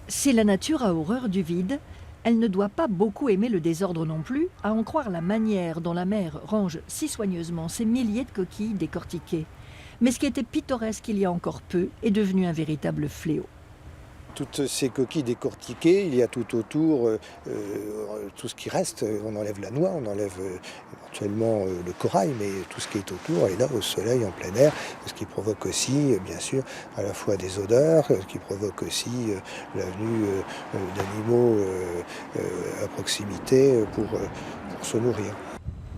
Si la nature a horreur du vide, elle ne doit pas beaucoup aimer le désordre non plus, à en croire la manière dont la mer range si soigneusement ces milliers de coquilles décortiquées. Mais ce qui était pittoresque il y a encore peu est devenu un véritable fléau. Toutes ces coquilles décortiquées, il y a tout autour tout ce qui reste. On enlève la noix, on enlève éventuellement le corail, mais tout ce qui est autour est là au soleil, en plein air, ce qui provoque aussi, bien sûr, à la fois des odeurs, ce qui provoque aussi la venue d'animaux à proximité pour se nourrir.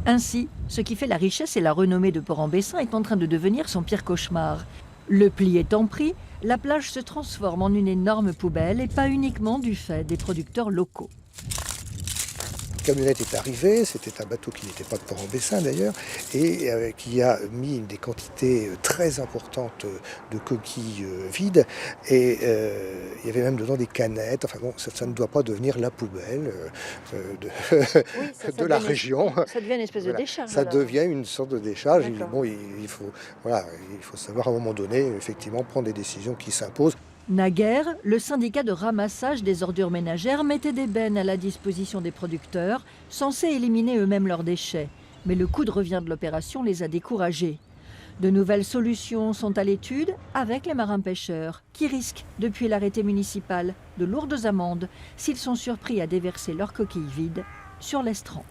Ainsi, ce qui fait la richesse et la renommée de Port-en-Bessin est en train de devenir son pire cauchemar. Le pli étant pris, la plage se transforme en une énorme poubelle et pas uniquement du fait des producteurs locaux. La camionnette est arrivée, c'était un bateau qui n'était pas de Port-en-Bessin d'ailleurs, et qui a mis des quantités très importantes de coquilles vides, et il y avait même dedans des canettes. Enfin bon, ça ne doit pas devenir la poubelle Oui, de la région. Ça devient une espèce Voilà. de décharge. Ça devient une sorte de décharge. D'accord. Bon, voilà, il faut savoir à un moment donné, effectivement, prendre des décisions qui s'imposent. Naguère, le syndicat de ramassage des ordures ménagères mettait des bennes à la disposition des producteurs, censés éliminer eux-mêmes leurs déchets. Mais le coût de revient de l'opération les a découragés. De nouvelles solutions sont à l'étude avec les marins-pêcheurs, qui risquent, depuis l'arrêté municipal, de lourdes amendes s'ils sont surpris à déverser leurs coquilles vides sur l'estran.